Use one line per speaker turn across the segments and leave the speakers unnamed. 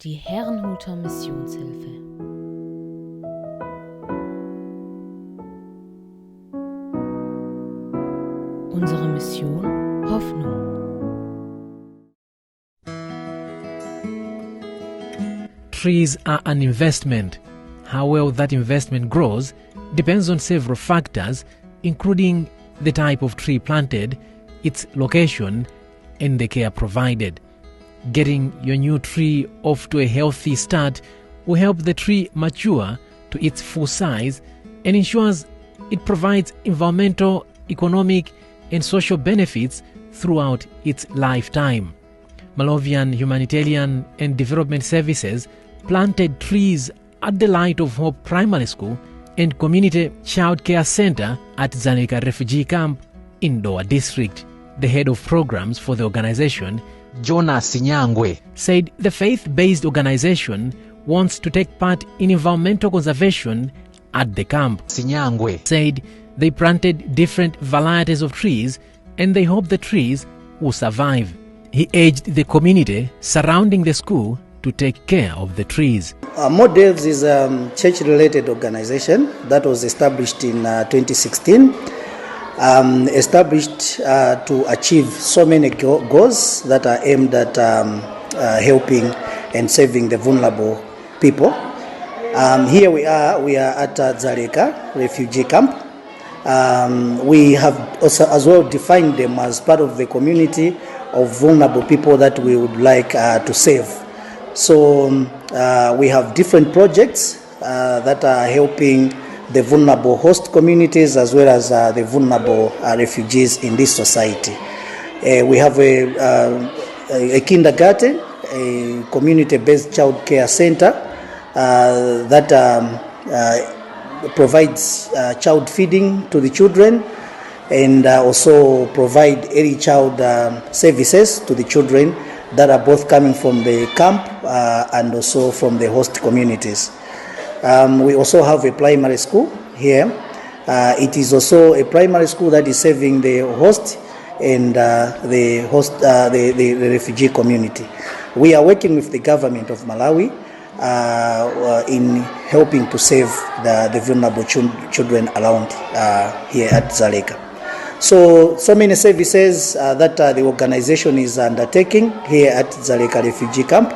Die Herrnhuter Missionshilfe. Unsere Mission: Hoffnung.
Trees are an investment. How well that investment grows depends on several factors, including the type of tree planted, its location, and the care provided. Getting your new tree off to a healthy start will help the tree mature to its full size and ensures it provides environmental, economic, and social benefits throughout its lifetime. Malawian Humanitarian and Development Services planted trees at the Light of Hope Primary School and Community Child Care Center at Dzaleka Refugeecamp in Dowa District. The head of programs for the organization,
Jonas Nyangwe,
said the faith-based organization wants to take part in environmental conservation at the camp.
Nyangwe
said they planted different varieties of trees and they hope the trees will survive. He urged the community surrounding the school to take care of the trees.
Models is a church-related organization that was established in 2016. Established to achieve so many goals that are aimed at helping and saving the vulnerable people. Here we are at Dzaleka Refugeecamp. We have also as well defined them as part of the community of vulnerable people that we would like to save. So we have different projects that are helping the vulnerable host communities as well as the vulnerable refugees in this society. We have a kindergarten, a community-based child care center that provides child feeding to the children and also provide early child services to the children that are both coming from the camp and also from the host communities. We also have a primary school here. It is also a primary school that is serving the host and the refugee community. We are working with the government of Malawi in helping to save the vulnerable children around here at Dzaleka. So many services that the organization is undertaking here at Dzaleka Refugeecamp.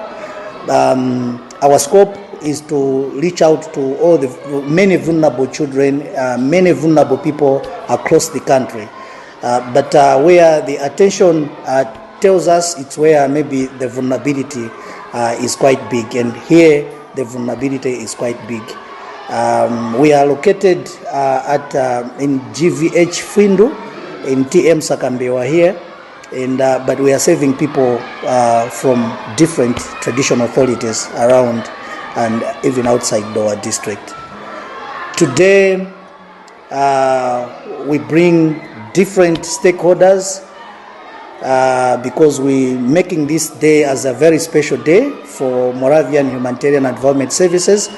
Our scope is to reach out to all the many vulnerable children, many vulnerable people across the country. But where the attention tells us it's where maybe the vulnerability is quite big, and here the vulnerability is quite big. We are located in GVH Findu, in TM Sakambewa here, and but we are saving people from different traditional authorities around and even outside Dowa district. Today we bring different stakeholders because we're making this day as a very special day for Moravian Humanitarian and Development Services,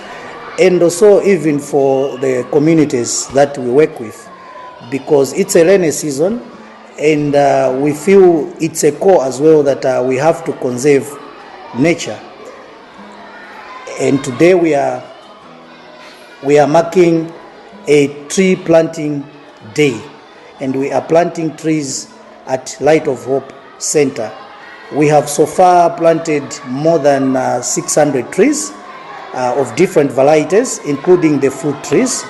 and also even for the communities that we work with, because it's a rainy season and we feel it's a core as well that we have to conserve nature. And today we are marking a tree planting day, and we are planting trees at Light of Hope Center. We have so far planted more than 600 trees of different varieties, including the fruit trees.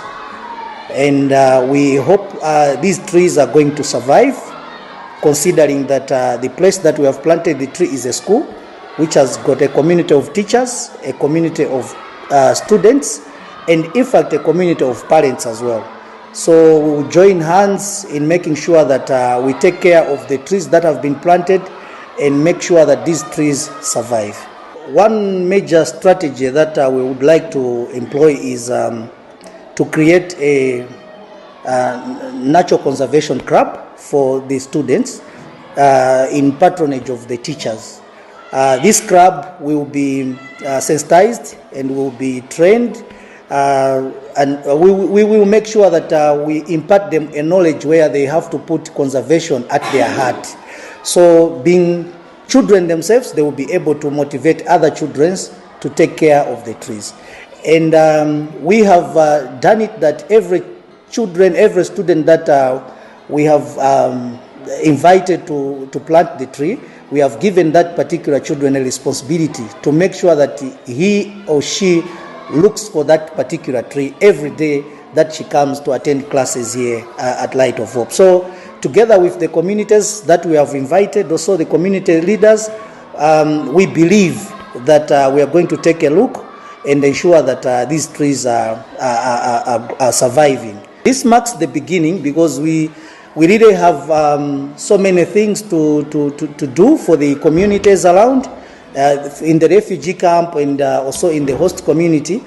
And we hope these trees are going to survive, considering that the place that we have planted the tree is a school, which has got a community of teachers, a community of students, and in fact a community of parents as well. So we will join hands in making sure that we take care of the trees that have been planted and make sure that these trees survive. One major strategy that we would like to employ is to create a natural conservation club for the students in patronage of the teachers. This club will be sensitized and will be trained, and we will make sure that we impart them a knowledge where they have to put conservation at their heart. So being children themselves, they will be able to motivate other children to take care of the trees. And we have done it that every student that we have invited to plant the tree, we have given that particular children a responsibility to make sure that he or she looks for that particular tree every day that she comes to attend classes here at Light of Hope. So together with the communities that we have invited, also the community leaders, we believe that we are going to take a look and ensure that these trees are surviving. This marks the beginning because we really have so many things to do for the communities around in the refugee camp and also in the host community.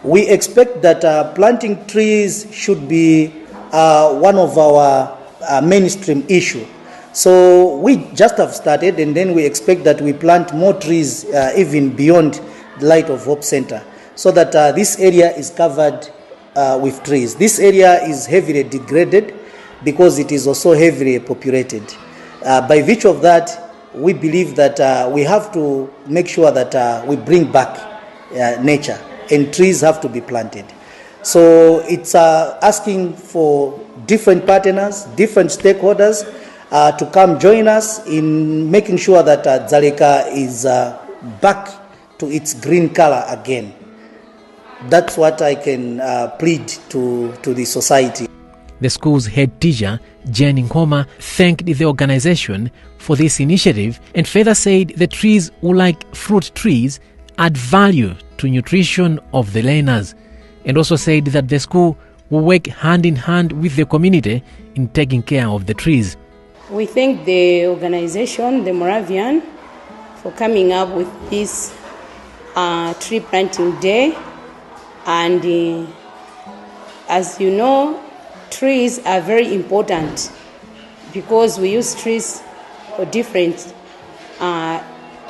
We expect that planting trees should be one of our mainstream issue. So we just have started, and then we expect that we plant more trees even beyond the Light of Hope Center, so that this area is covered with trees. This area is heavily degraded because it is also heavily populated. By virtue of that, we believe that we have to make sure that we bring back nature, and trees have to be planted. So it's asking for different partners, different stakeholders to come join us in making sure that Dzaleka is back to its green color again. That's what I can plead to the society.
The school's head teacher, Jane Nkoma, thanked the organization for this initiative and further said the trees, like fruit trees, add value to nutrition of the learners, and also said that the school will work hand in hand with the community in taking care of the trees.
We thank the organization, the Moravian, for coming up with this tree planting day. And as you know, trees are very important because we use trees for different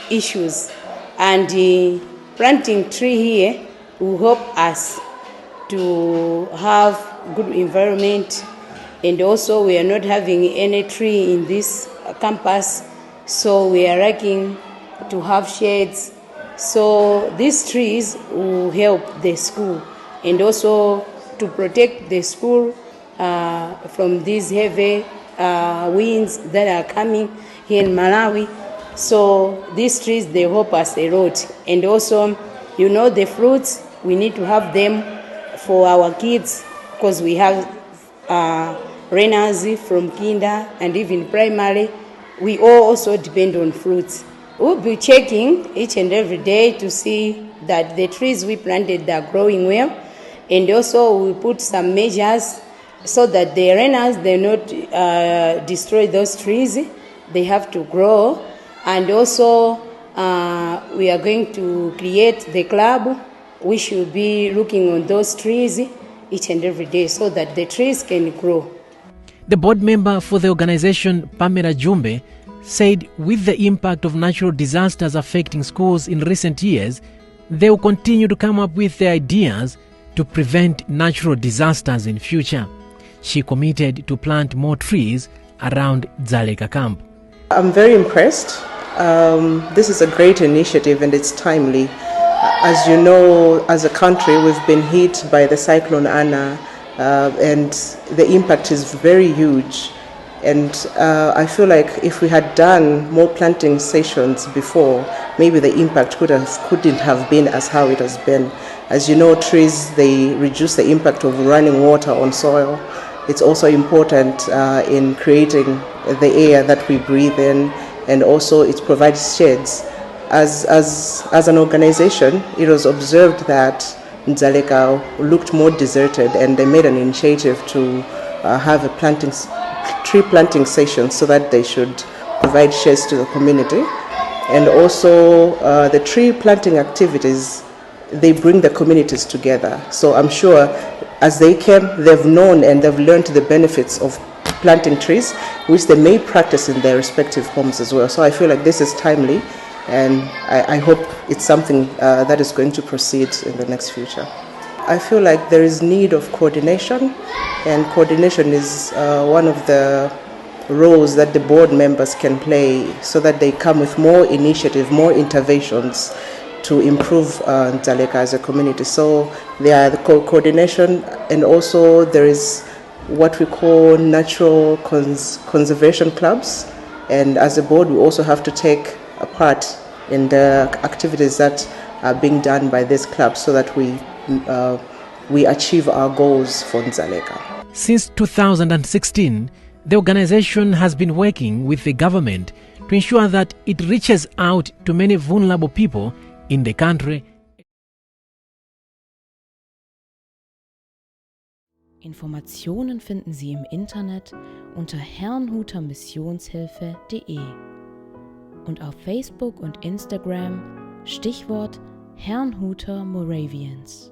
issues. And planting tree here will help us to have good environment. And also we are not having any tree in this campus, so we are lacking to have shades. So these trees will help the school and also to protect the school from these heavy winds that are coming here in Malawi. So these trees, they help us a lot. And also, you know, the fruits, we need to have them for our kids because we have learners from kinder and even primary. We all also depend on fruits. We'll be checking each and every day to see that the trees we planted are growing well. And also we put some measures so that the learners, they not destroy those trees. They have to grow. And also we are going to create the club. We should be looking on those trees each and every day so that the trees can grow.
The board member for the organization, Pamela Jumbe, said with the impact of natural disasters affecting schools in recent years, they will continue to come up with the ideas to prevent natural disasters in future. She committed to plant more trees around Dzaleka camp.
I'm very impressed. This is a great initiative and it's timely. As you know, as a country, we've been hit by the cyclone Anna, and the impact is very huge. And I feel like if we had done more planting sessions before, maybe the impact couldn't have been as how it has been. As you know, trees, they reduce the impact of running water on soil. It's also important in creating the air that we breathe in, and also it provides shades. As an organization, it was observed that Dzaleka looked more deserted, and they made an initiative to have a tree planting session so that they should provide shades to the community. And also the tree planting activities, they bring the communities together. So I'm sure as they came, they've known and they've learned the benefits of planting trees, which they may practice in their respective homes as well. So I feel like this is timely, and I hope it's something that is going to proceed in the next future. I feel like there is need of coordination, and coordination is one of the roles that the board members can play so that they come with more initiative, more interventions to improve Dzaleka as a community. So there are the coordination, and also there is what we call natural conservation clubs. And as a board, we also have to take a part in the activities that are being done by these clubs so that we achieve our goals for Dzaleka.
Since 2016, the organization has been working with the government to ensure that it reaches out to many vulnerable people in the country.
Informationen finden Sie im Internet unter herrnhutermissionshilfe.de und auf Facebook und Instagram Stichwort Herrnhuter Moravians.